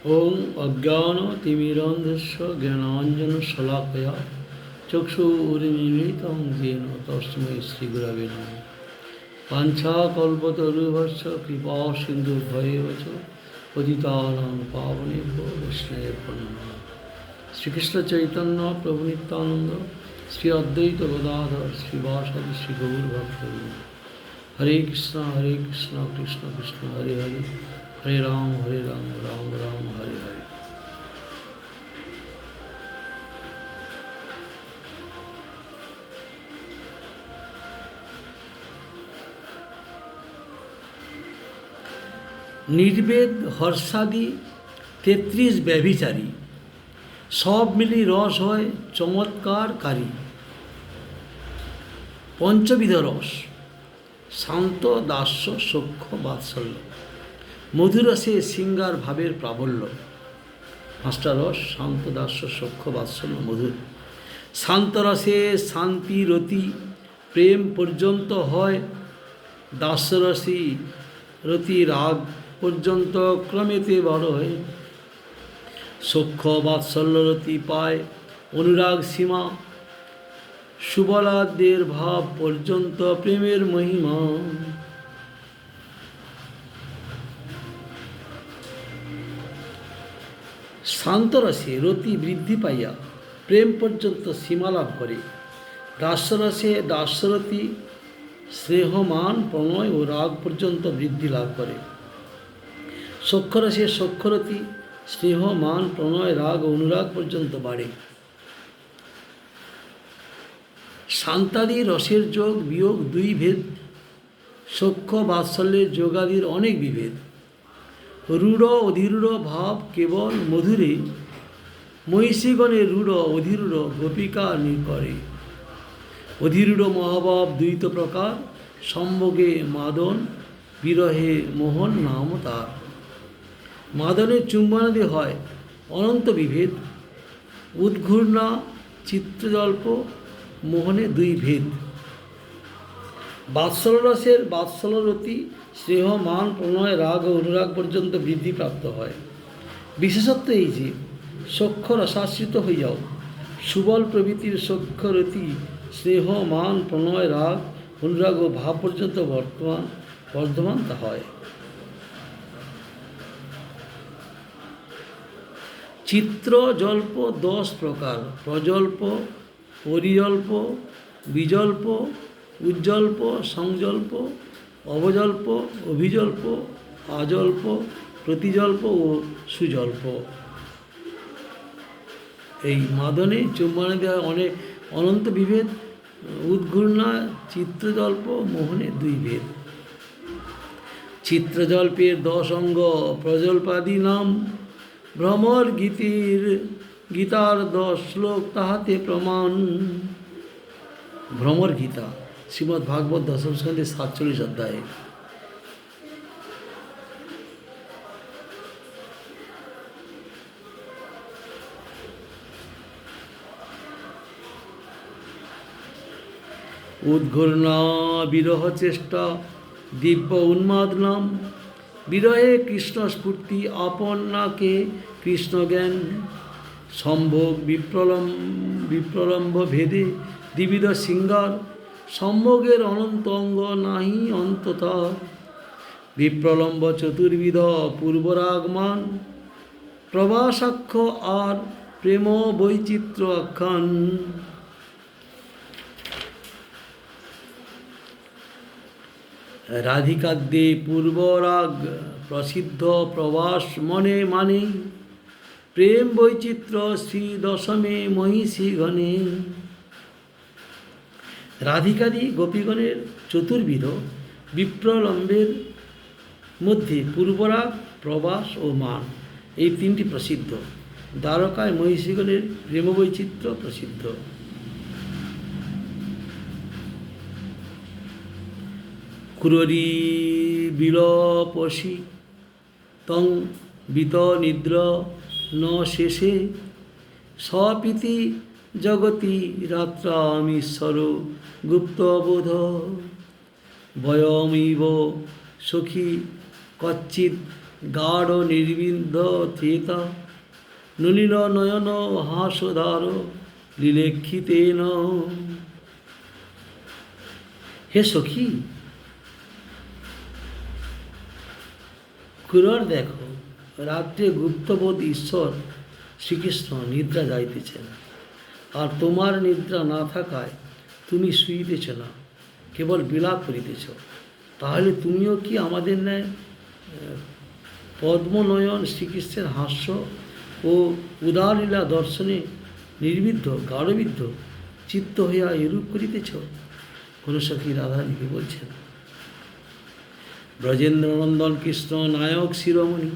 ওং অজ্ঞানতিমিরান্ধস্য জ্ঞানাঞ্জনশলাকয়া চক্ষুरुन्मीलितं येन तस्मै श्रीगुरवे नमः। वाञ्छाकल्पतरुभ्यश्च कृपासिन्धुभ्यैव च पतितानां पावनेभ्यो वैष्णवेभ्यो नमः। श्रीकृष्ण चैतन्य प्रभु नित्यानंद श्री अद्वैत गदाधर श्रीवासादि श्री गौर भक्तवृंद। हरे कृष्ण कृष्ण कृष्ण हरे हरे, हरे राम राम राम हरे हरे। निर्वेद हर्षादि 33 व्यभिचारी सब मिली रस है चमत्कारकारी। पंचविध रस शांत दास्य सख्य बात्सल्य मधुरसे सिंगार भावेर प्राबल्य। पाँचटा रस शांत दास्य सख्य बात्सल्य मधुर। शांत रसे शांति रति प्रेम पर्यंत है। दास्य रसी रति राग पर्यंत क्रमेते बड़ है। सख्य बात्सल्य रति पाए अनुराग सीमा। सुबलादेर भाव पर्यंत प्रेमेर महिमा। शांत रसे रति बृद्धि पाइया प्रेम पर्यंत सीमा लाभ करे। दास्यरसे दास्यरति स्नेहमान प्रणय और राग पर्यंत वृद्धि लाभ करे। सख्यरसे सख्यरति स्नेहमान प्रणय राग अनुराग पर्यंत बाढ़े। शांतादि रसेर जोग वियोग दुई भेद। सख्य बात्सल्येर जोगादिर अनेक विभेद। रूढ़ अधीरूढ़ भाव केवल मधुरे। महिषीगणे रूढ़ अधीरूढ़ गोपिका निकरे। अधीरूढ़ महाभाव द्वैत प्रकार सम्भोगे मादन विरहे मोहन नाम तार। मादने चुम्बनादि है अनंत विभेद। उद्घूर्णा चित्तजल्प मोहने दुई भेद। बात्सल रसेर बात्सल्यरति स्नेह मान प्रणय राग और अनुराग पर्यंत बृद्धि प्राप्त है। विशेषत्व এই যে সখ্য রসাশ্রিত হয়ে যাও। সুবল প্রভৃতির সখ্যরতি স্নেহ মান প্রণয় রাগ অনুরাগ ও ভাব পর্যন্ত বর্ধমান তা হয়। চিত্র জল্প 10 প্রকার। প্রজল্প পরিজল্প বিজল্প উজ্জল্প সংজল্প অবজল্প অভিজল্প আজল্প প্রতিজল্প ও সুজল্প। এই মাদনে চুম্বনে দেওয়া অনেক অনন্ত বিভেদ। উদ্ঘূর্ণা চিত্রজল্প মোহনে দুই ভেদ। চিত্রজল্পের 10 অঙ্গ প্রজল্পাদি নাম। ভ্রমর গীতার 10 শ্লোক তাহাতে প্রমাণ। ভ্রমর গীতা শ্রীমদ্ ভাগবত দশম স্কন্ধে 47 অধ্যায়ে। উদ্ঘূর্ণা বিরহ চেষ্টা দিব্য উন্মাদ নাম। বিরহে কৃষ্ণ স্ফূর্তি আপন নাকে কৃষ্ণ জ্ঞান। সম্ভোগ বিপ্রলম্ব ভেদে দ্বিবিধ সিঙ্গার। সম্ভোগের অনন্ত অঙ্গ নাহি অন্ততা। বিপ্রলম্ব চতুর্বিধ পূর্বরাগমান। প্রবাসাক্ষ আর প্রেম বৈচিত্র্য আখ্যান। রাধিকাদ্যে পূর্বরাগ প্রসিদ্ধ প্রবাস মনে মানে। প্রেম বৈচিত্র্য শ্রী দশমে মহিষী গণে। রাধিকাদি গোপীগণের চতুর্বিধ বিপ্রলম্বের মধ্যে পূর্বরাগ প্রবাস ও মান এই তিনটি প্রসিদ্ধ। দ্বারকায় মহিষীগণের প্রেম বৈচিত্র্য প্রসিদ্ধ। ক্রোরী বিলপসি তং বিত নিদ্র ন শেষে। স্বপিতি জগতি রাত্রামীশ্বর গুপ্তবোধ। বয়মিব সখী কচ্চিৎ গাঢ় নির্বিদ্ধ চেতা নলিন নয়ন হাসধার লিলেক্ষিতেন। হে সখী, কুরর দেখো, রাত্রে গুপ্তবোধ ঈশ্বর শ্রীকৃষ্ণ নিদ্রা যাইতেছেন, আর তোমার নিদ্রা না থাকায় তুমি শুইতেছ না, কেবল বিলাপ করিতেছ। তাহলে তুমিও কি আমাদের ন্যায় পদ্মনয়ন শ্রীকৃষ্ণের হাস্য ও উদারলীলা দর্শনে নির্বিদ্ধ গাঢ়বিদ্ধ চিত্ত হইয়া এরূপ করিতেছ? কোন সখী রাধারানীকে বলছেন, ব্রজেন্দ্রনন্দন কৃষ্ণ নায়ক শিরোমণি,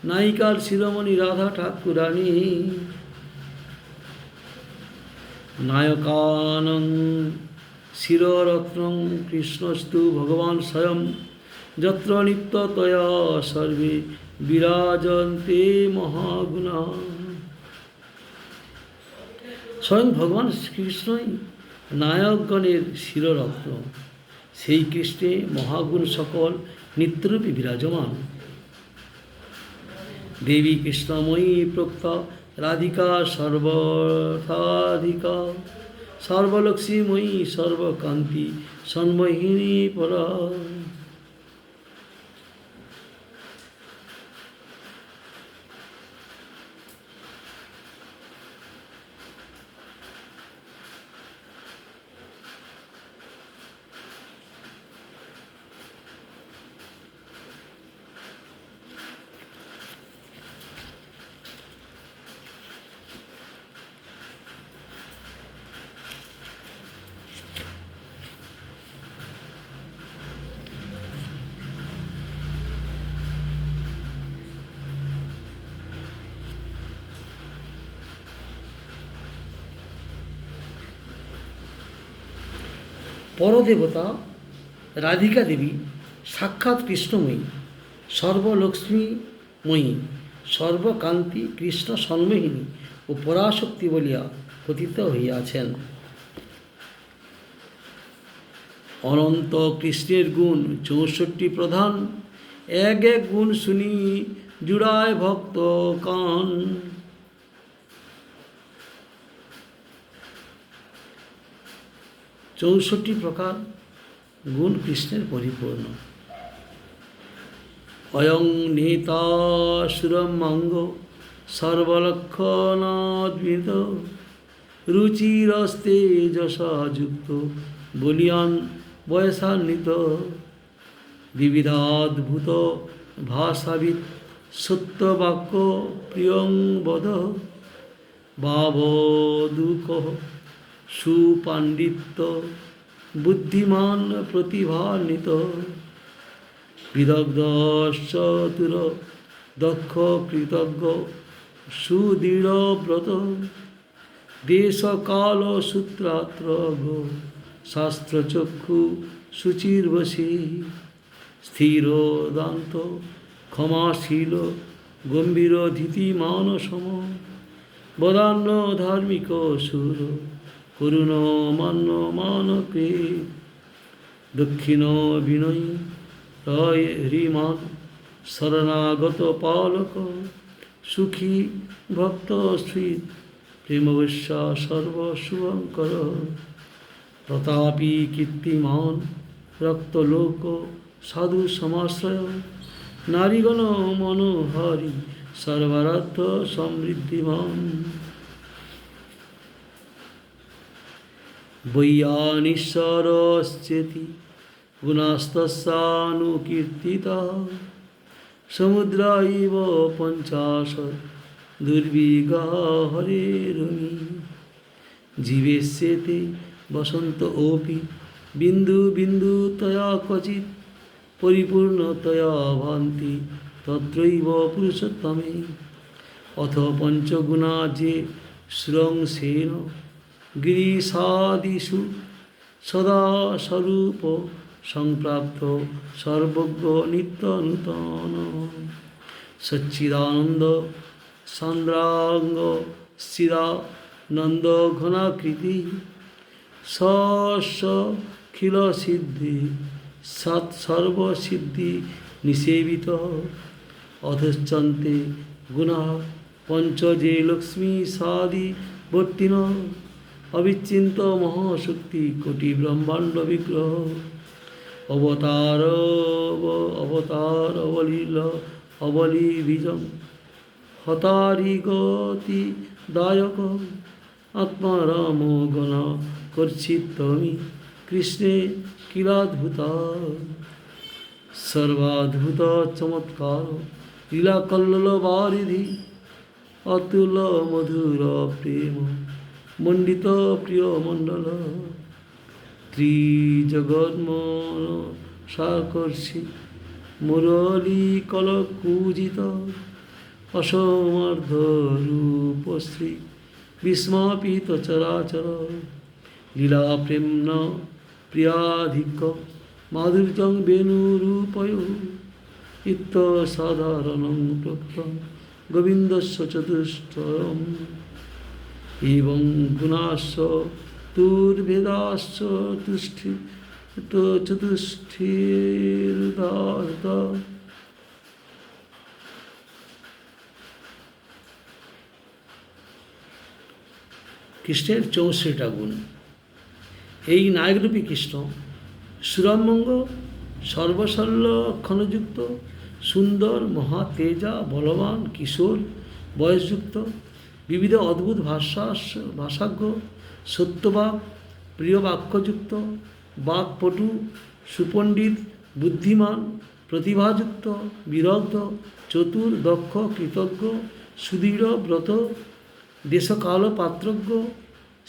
নায়িকার শিরোমণি রাধা ঠাকুরানী, নায়কানন্দ শিররত্নং কৃষ্ণস্তু ভগবান স্বয়ং, যত্র নিত্যতয়া সর্বে বিরাজন্তে মহাগুণা। স্বয়ং ভগবান শ্রীকৃষ্ণই নায়কগণের শিররত্ন, সেই কৃষ্ণে মহাগুণ সকল নিত্যরূপে বিরাজমান। দেবী কৃষ্ণময়ী প্রোক্তা রাধিকা সর্বথাধিকা, সর্বলক্ষ্মীময়ী সর্বকান্তি সন্মোহিনী পরা। পরদেবতা রাধিকা দেবী সাক্ষাৎ কৃষ্ণময়ী, সর্বলক্ষ্মীময়ী সর্বকান্তি কৃষ্ণ সন্মোহিনী ও পরাশক্তি বলিয়া কথিত হইয়াছেন। অনন্ত কৃষ্ণের গুণ 64 প্রধান, এক এক গুণ শুনি জুড়ায় ভক্ত কান। চৌষট্টি প্রকার গুণ কৃষ্ণের পরিপূর্ণ। অয়ং নেতা সুরমাঙ্গ সর্বলক্ষণাদ্বিত, রুচিরস্তে যশাযুক্ত বলিয়ান বয়সান্বিত, বিবিধাদ্ভুত ভাষাবিদ সত্যবাক্য প্রিয়ং বদ, ভাবদুঃখ সুপাণ্ডিত্য বুদ্ধিমান প্রতিভান্বিত, বিদগ্ধ চতুর দক্ষ কৃতজ্ঞ সুদৃঢ় ব্রত, দেশকাল সূত্রাত্রজ্ঞ শাস্ত্রচক্ষু শুচির্বশী, স্থির দান্ত ক্ষমাশীল গম্ভীর ধীতিমান সম, বদান্য ধার্মিক সুর করুণ মান্য মানকে, দক্ষিণ বিনয়ী রয় হ্রিমান শরণাগত পালক, সুখী ভক্ত শ্রী প্রেমবশ্যা সর্বশুভঙ্কর, প্রতাপী কীর্তিমান রক্তলোক সাধু সমাশ্রয়, নারীগণ মনোহারী সর্বারাধ্য সমৃদ্ধিমান, বৈয়ানীশ্বরশ্চেতি গুণাস্তস্যানুকীর্তিতা, সমুদ্র ইব পঞ্চাশৎ দুর্বিগাহ হরেরুনি, জীবেশ্যেতে বসন্ত ওপি বিন্দু বিন্দু তয়া ক্বচিৎ, পরিপূর্ণতয়া ভান্তি তত্রৈব পুরুষোত্তমে। অথ পঞ্চগুণা যে শ্রংসেন গিরিশাদিষু সদা স্বরূপ সংপ্রাপ্ত সর্বজ্ঞ নিত্য নূতন, সচ্চিদানন্দ সান্দ্রাঙ্গ স্থিরানন্দ ঘনাকৃতি, সর্বখিল সিদ্ধি সৎসর্বসিদ্ধি নিষেবিত, অধশ্চন্তে গুণা পঞ্চজে লক্ষ্মী সাদি বর্তিন অবিচ্ছিন্ত মহাশক্তি কোটি ব্রহ্মাণ্ড বিগ্রহ অবতার অবলীল অবলী বীজম হতারি গতি দায়ক আত্মারাম গণ করছিত্তমি কৃষ্ণে কিলাদ্ভুতা সর্বাদ্ভুত চমৎকার লীলা কল্লোল বারিধি অতুল মধুর প্রেম মণ্ডিত প্রিয় মণ্ডল ত্রিজগন্মন সাকর্ষি মুরলী কলকুজিত অসমর্ধ রূপশ্রী বিস্মাপিত চরাচর লীলা প্রেম্ন প্রিয়াধিক মাধুর্যং বেণুরূপয় ইত্য সাধারণং প্ৰোক্তং গোবিন্দস্য চতুষ্টয়ম এবং গুণাশ্চ তুর্ভেদাশ্চ চতুষ্ঠিরুদাহৃত কৃষ্ণের 64টা গুণ। এই নায়করূপী কৃষ্ণ সুরামঙ্গ সর্বশল্য ক্ষণযুক্ত সুন্দর মহাতেজা বলবান কিশোর বয়সযুক্ত বিবিধ অদ্ভুত ভাষাজ্ঞ সত্যবাক প্রিয় বাক্যযুক্ত বাকপটু সুপণ্ডিত বুদ্ধিমান প্রতিভাযুক্ত বিরগ্ধ চতুর দক্ষ কৃতজ্ঞ সুদৃঢ় ব্রত দেশকাল পাত্রজ্ঞ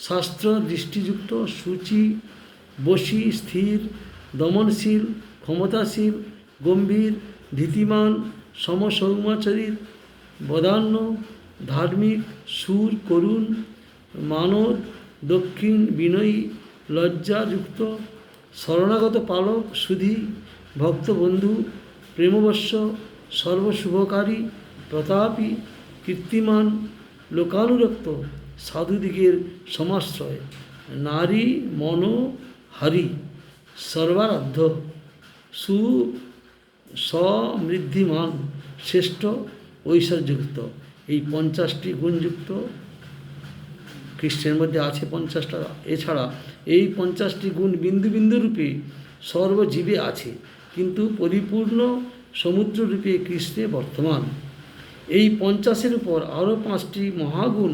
শাস্ত্র দৃষ্টিযুক্ত সূচি বশী স্থির দমনশীল ক্ষমতাশীল গম্ভীর ধীতিমান সমসৌমাচরিত বদান্য ধার্মিক সুর করুণ মানদ দক্ষিণ বিনয়ী লজ্জাযুক্ত শরণাগত পালক সুধী ভক্তবন্ধু প্রেমবশ্য সর্বশুভকারী প্রতাপী কীর্তিমান লোকানুরক্ত সাধুদিগের সমাশ্রয় নারী মনোহারী সর্বারাধ্য সমৃদ্ধিমান শ্রেষ্ঠ ঐশ্বর্যযুক্ত। এই 50টি গুণযুক্ত কৃষ্ণের মধ্যে আছে 50টা। এছাড়া এই 50টি গুণ বিন্দু বিন্দু রূপে সর্বজীবে আছে, কিন্তু পরিপূর্ণ সমুদ্ররূপে কৃষ্ণে বর্তমান। এই 50-এর উপর আরও 5টি মহাগুণ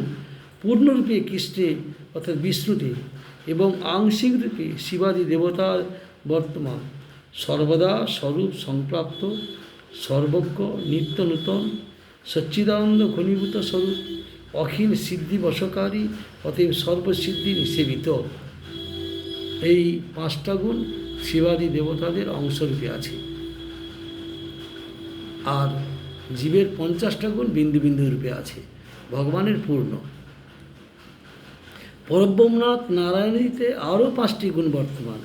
পূর্ণরূপে কৃষ্ণে অর্থাৎ বিষ্ণুতে এবং আংশিক রূপে শিবাদি দেবতার বর্তমান, সর্বদা স্বরূপ সংপ্রাপ্ত সর্বজ্ঞ নিত্য নূতন সচ্চিদানন্দ ঘনীভূত স্বরূপ অখিল সিদ্ধি বশকারী অতএব সর্বসিদ্ধি নিষেবিত। এই 5টা গুণ শিবাদি দেবতাদের অংশরূপে আছে। আর জীবের 50টা গুণ বিন্দু বিন্দু রূপে আছে, ভগবানের পূর্ণ। পরব্রহ্মনাথ নারায়ণীতে আরও 5টি গুণ বর্তমান,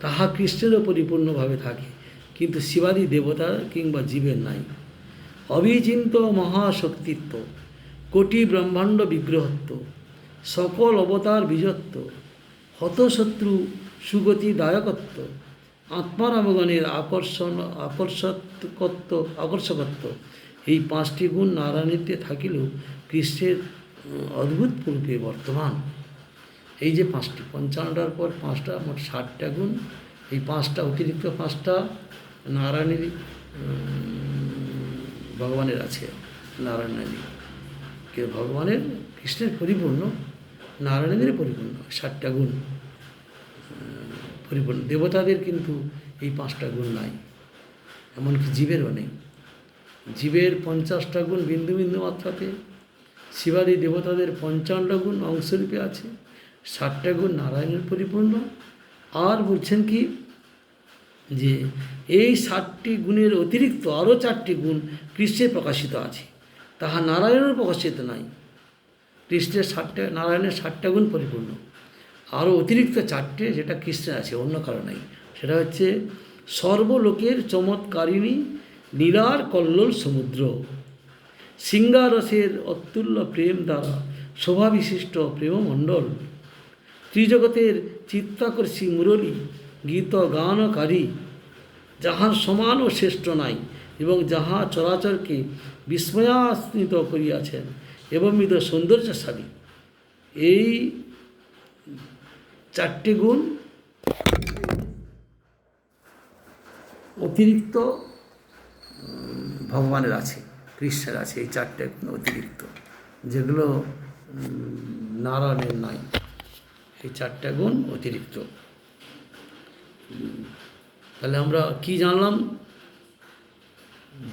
তাহা কৃষ্ণেরও পরিপূর্ণভাবে থাকে, কিন্তু শিবাদি দেবতা কিংবা জীবের নাই। অবিচিন্ত মহাশক্তিত্ব, কোটি ব্রহ্মাণ্ড বিগ্রহত্ব, সকল অবতার বীজত্ব, হতশত্রু সুগতিদায়কত্ব, আত্মারামগণের আকর্ষকত্ব। এই 5টি গুণ নারায়ণীতে থাকিলেও কৃষ্ণের অদ্ভুত রূপে বর্তমান। এই যে 5টি 55টার পর 5টা মোট 60টা গুণ। এই 5টা অতিরিক্ত 5টা নারায়ণের ভগবানের আছে। নারায়ণের কে ভগবানের কৃষ্ণের পরিপূর্ণ, নারায়ণের পরিপূর্ণ 60টা গুণ পরিপূর্ণ। দেবতাদের কিন্তু এই 5টা গুণ নাই, এমনকি জীবেরও নেই। জীবের 50টা গুণ বিন্দু বিন্দু মাত্রাতে, শিবাদি দেবতাদের 55টা গুণ অংশরূপে আছে, 60টা গুণ নারায়ণের পরিপূর্ণ। আর বলছেন কি যে এই 60টি গুণের অতিরিক্ত আরও 4টি গুণ কৃষ্ণে প্রকাশিত আছে, তাহা নারায়ণের প্রকাশিত নাই। কৃষ্ণের নারায়ণের 60টা গুণ পরিপূর্ণ, আরও অতিরিক্ত 4টে যেটা কৃষ্ণের আছে, অন্য কারো নাই। সেটা হচ্ছে সর্বলোকের চমৎকারিণী নীলার কল্লোল সমুদ্র, সিংহারসের অতুল্য প্রেম দ্বারা শোভাবিশিষ্ট প্রেমমণ্ডল, ত্রিজগতের চিত্তাকর্ষী মুরলী গীত গানকারী, যাহার সমান ও শ্রেষ্ঠ নাই, এবং যাহা চরাচরকে বিস্ময়ান্বিত করিয়াছেন এবংবিধ সৌন্দর্যশালী। এই চারটি গুণ অতিরিক্ত ভগবানের আছে, কৃষ্ণের আছে। এই চারটে গুণ অতিরিক্ত, যেগুলো নারায়ণের নাই। এই চারটে গুণ অতিরিক্ত। তাহলে আমরা কি জানলাম?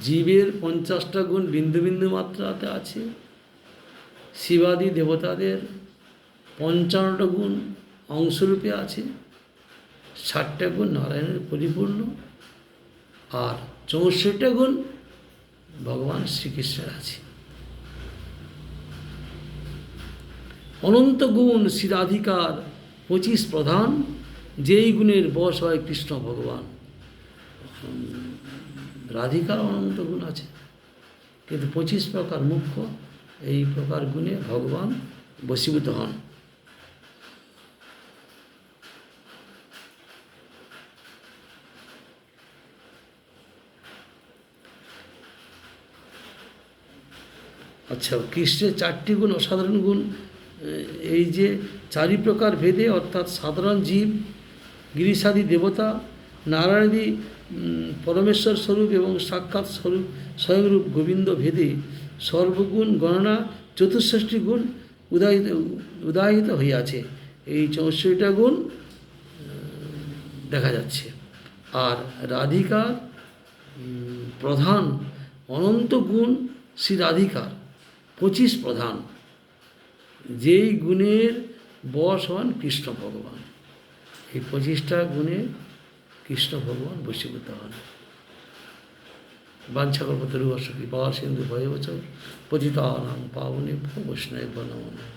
জীবের 50টা গুণ বিন্দু বিন্দু মাত্রাতে আছে, শিবাদি দেবতাদের 55টা গুণ অংশরূপে আছে, 60টা গুণ নারায়ণের পরিপূর্ণ, আর 64টা গুণ ভগবান শ্রীকৃষ্ণের আছে। অনন্ত গুণ শ্রী রাধিকার 25 প্রধান, যেই গুণের বশ হয় কৃষ্ণ ভগবান। রাধিকার অনন্ত গুণ আছে, কিন্তু 25 প্রকার মুখ্য, এই প্রকার গুণে ভগবান বশীভূত হন। আচ্ছা, কৃষ্ণের 4টি গুণ অসাধারণ গুণ, এই যে 4 প্রকার ভেদে, অর্থাৎ সাধারণ জীব, গিরিশাদি দেবতা, নারায়ণাদি পরমেশ্বর স্বরূপ এবং সাক্ষাৎ স্বরূপ স্বয়ংরূপ গোবিন্দ ভেদে সর্বগুণ গণনা 64টি গুণ উদাহিত হইয়াছে। এই 64টা গুণ দেখা যাচ্ছে। আর রাধিকার প্রধান অনন্ত গুণ শ্রী রাধিকার 25 প্রধান, যেই গুণের বশ হন কৃষ্ণ ভগবান। এই 25টা গুণে কৃষ্ণ ভগবান বশীভূত হন। বাঞ্ছাকল্পতরুভ্যশ্চ কৃপা সিন্ধু ভয়বচ পতিতানাং পাবনেভ্যো বৈষ্ণবেভ্যো নমো নমঃ।